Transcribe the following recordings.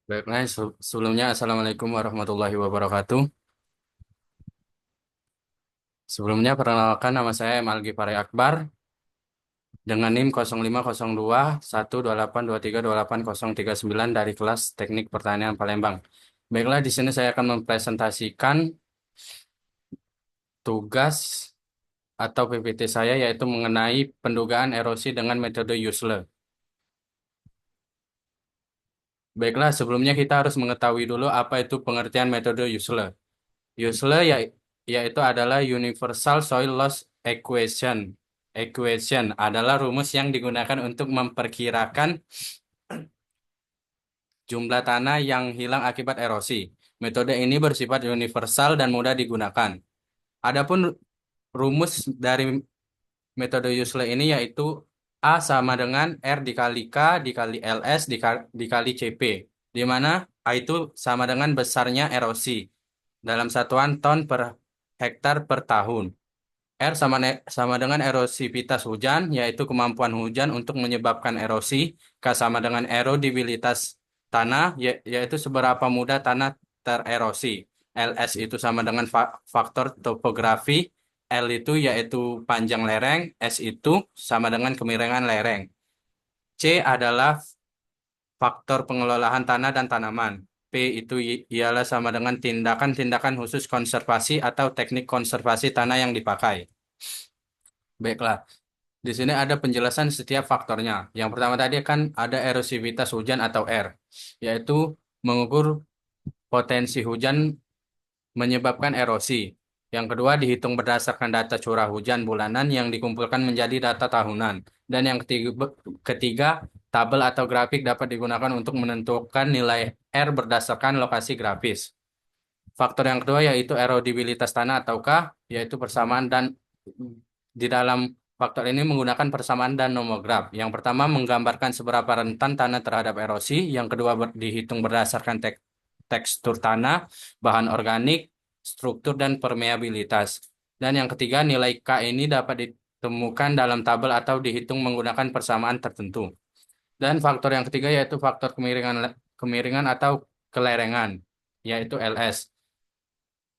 Baiklah, sebelumnya Assalamualaikum warahmatullahi wabarakatuh. Sebelumnya perkenalkan nama saya M. Algifari Akbar dengan NIM 0502 1282328 dari kelas Teknik Pertanian Palembang. Baiklah, di sini saya akan mempresentasikan tugas atau PPT saya yaitu mengenai pendugaan erosi dengan metode Usle. Baiklah, sebelumnya kita harus mengetahui dulu apa itu pengertian metode Usle. Usle yaitu adalah Universal Soil Loss Equation. Equation adalah rumus yang digunakan untuk memperkirakan jumlah tanah yang hilang akibat erosi. Metode ini bersifat universal dan mudah digunakan. Adapun rumus dari metode Usle ini yaitu A sama dengan R dikali K dikali LS dikali CP, di mana A itu sama dengan besarnya erosi dalam satuan ton per hektar per tahun. R sama dengan erosivitas hujan, yaitu kemampuan hujan untuk menyebabkan erosi. K sama dengan erodibilitas tanah, yaitu seberapa mudah tanah tererosi. LS itu sama dengan faktor topografi. L itu yaitu panjang lereng. S itu sama dengan kemiringan lereng. C adalah faktor pengelolaan tanah dan tanaman. P itu ialah sama dengan tindakan-tindakan khusus konservasi atau teknik konservasi tanah yang dipakai. Baiklah. Di sini ada penjelasan setiap faktornya. Yang pertama tadi kan ada erosivitas hujan atau R, yaitu mengukur potensi hujan menyebabkan erosi. Yang kedua dihitung berdasarkan data curah hujan bulanan yang dikumpulkan menjadi data tahunan. Dan yang ketiga, tabel atau grafik dapat digunakan untuk menentukan nilai R berdasarkan lokasi grafis. Faktor yang kedua yaitu erodibilitas tanah ataukah, yaitu persamaan dan di dalam faktor ini menggunakan persamaan dan nomograf. Yang pertama menggambarkan seberapa rentan tanah terhadap erosi, yang kedua dihitung berdasarkan tekstur tanah, bahan organik, struktur dan permeabilitas. Dan yang ketiga nilai K ini dapat ditemukan dalam tabel atau dihitung menggunakan persamaan tertentu. Dan faktor yang ketiga yaitu faktor kemiringan atau kelerengan, yaitu LS.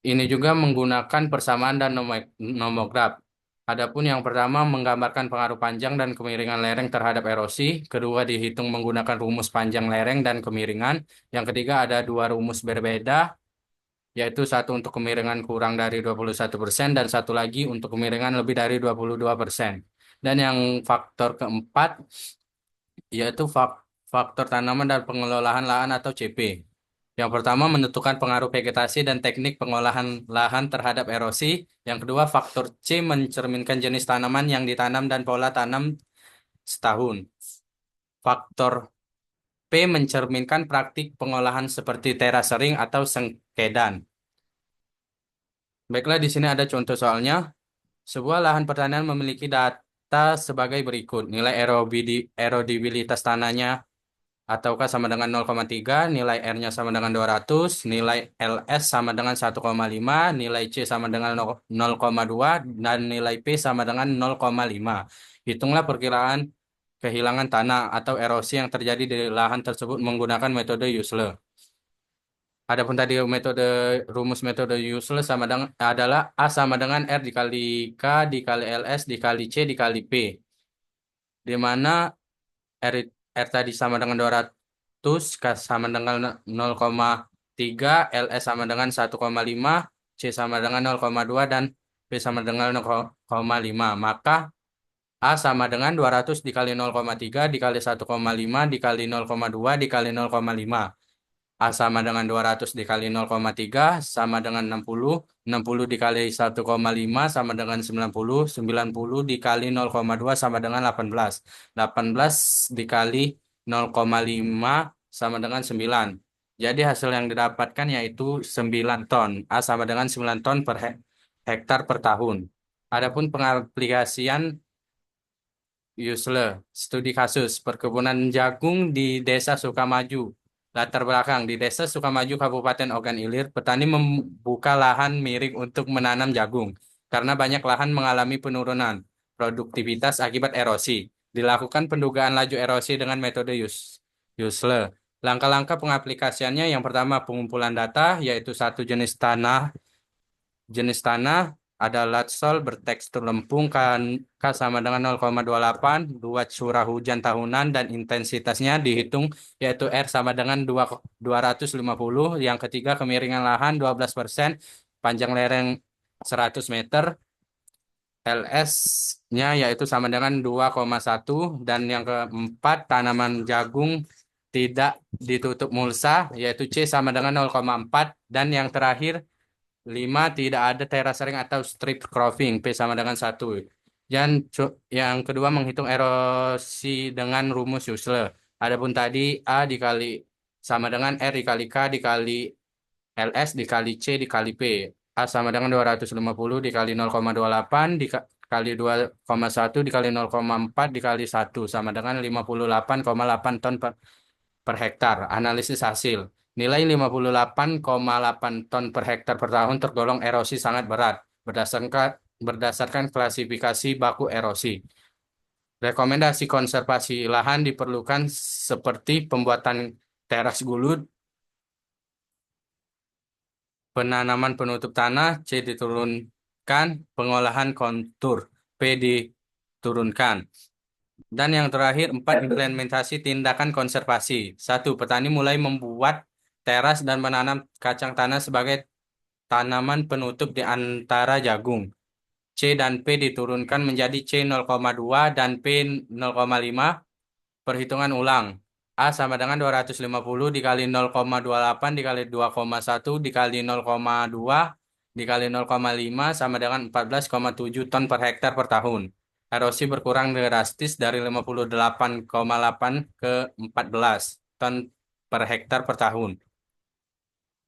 Ini juga menggunakan persamaan dan nomograf. Adapun yang pertama menggambarkan pengaruh panjang dan kemiringan lereng terhadap erosi. Kedua dihitung menggunakan rumus panjang lereng dan kemiringan. Yang ketiga ada dua rumus berbeda, yaitu satu untuk kemiringan kurang dari 21% dan satu lagi untuk kemiringan lebih dari 22%. Dan yang faktor keempat yaitu faktor tanaman dan pengelolaan lahan atau CP. Yang pertama, menentukan pengaruh vegetasi dan teknik pengolahan lahan terhadap erosi. Yang kedua, faktor C mencerminkan jenis tanaman yang ditanam dan pola tanam setahun. Faktor P mencerminkan praktik pengolahan seperti terasering atau sengkedan. Baiklah, di sini ada contoh soalnya. Sebuah lahan pertanian memiliki data sebagai berikut. Nilai erodibilitas tanahnya ataukah sama dengan 0,3, nilai R-nya sama dengan 200, nilai LS sama dengan 1,5, nilai C sama dengan 0,2, dan nilai P sama dengan 0,5. Hitunglah perkiraan kehilangan tanah atau erosi yang terjadi di lahan tersebut menggunakan metode Usle. Adapun tadi rumus metode Usle adalah A sama dengan R dikali K dikali LS dikali C dikali P, di mana R, R tadi sama dengan 200, K sama dengan 0,3, LS sama dengan 1,5, C sama dengan 0,2, dan P sama dengan 0,5. Maka A sama dengan 200 dikali 0,3 dikali 1,5 dikali 0,2 dikali 0,5. A sama dengan 200 dikali 0,3 sama dengan 60. 60 dikali 1,5 sama dengan 90. 90 dikali 0,2 sama dengan 18. 18 dikali 0,5 sama dengan 9. Jadi hasil yang didapatkan yaitu 9 ton. A sama dengan 9 ton per hektar per tahun. Adapun pengaplikasian Yusle, studi kasus perkebunan jagung di Desa Sukamaju. Latar belakang di Desa Sukamaju, Kabupaten Ogan Ilir, petani membuka lahan miring untuk menanam jagung karena banyak lahan mengalami penurunan produktivitas akibat erosi. Dilakukan pendugaan laju erosi dengan metode Yusle. Langkah-langkah pengaplikasiannya yang pertama pengumpulan data yaitu satu jenis tanah ada latsol bertekstur lempung K sama dengan 0,28, dua curah hujan tahunan dan intensitasnya dihitung yaitu R sama dengan 250. Yang ketiga kemiringan lahan 12%, panjang lereng 100 meter, LS-nya yaitu sama dengan 2,1 dan yang keempat tanaman jagung tidak ditutup mulsa yaitu C sama dengan 0,4 dan yang terakhir 5 tidak ada terasering atau strip cropping P sama dengan 1. Dan yang kedua menghitung erosi dengan rumus Yusle. Adapun tadi A dikali sama dengan R dikali K dikali LS dikali C dikali P. A sama dengan 250 dikali 0,28 dikali 2,1 dikali 0,4 dikali 1 sama dengan 58,8 ton per hektar. Analisis hasil. Nilai 58,8 ton per hektar per tahun tergolong erosi sangat berat berdasarkan klasifikasi baku erosi. Rekomendasi konservasi lahan diperlukan seperti pembuatan teras gulu, penanaman penutup tanah, C diturunkan, pengolahan kontur, P diturunkan. Dan yang terakhir, 4 implementasi tindakan konservasi. Satu, petani mulai membuat teras dan menanam kacang tanah sebagai tanaman penutup di antara jagung. C dan P diturunkan menjadi C 0,2 dan P 0,5. Perhitungan ulang. A sama dengan 250 dikali 0,28 dikali 2,1 dikali 0,2 dikali 0,5 sama dengan 14,7 ton per hektar per tahun. Erosi berkurang drastis dari 58,8 ke 14 ton per hektar per tahun.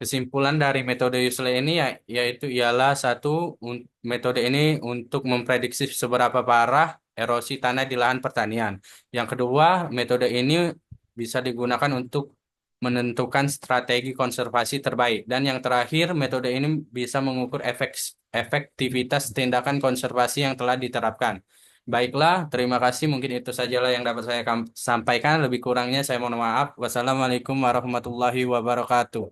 Kesimpulan dari metode Yusle ini yaitu ialah satu, metode ini untuk memprediksi seberapa parah erosi tanah di lahan pertanian. Yang kedua, metode ini bisa digunakan untuk menentukan strategi konservasi terbaik. Dan yang terakhir, metode ini bisa mengukur efektivitas tindakan konservasi yang telah diterapkan. Baiklah, terima kasih. Mungkin itu sajalah yang dapat saya sampaikan. Lebih kurangnya saya mohon maaf. Wassalamualaikum warahmatullahi wabarakatuh.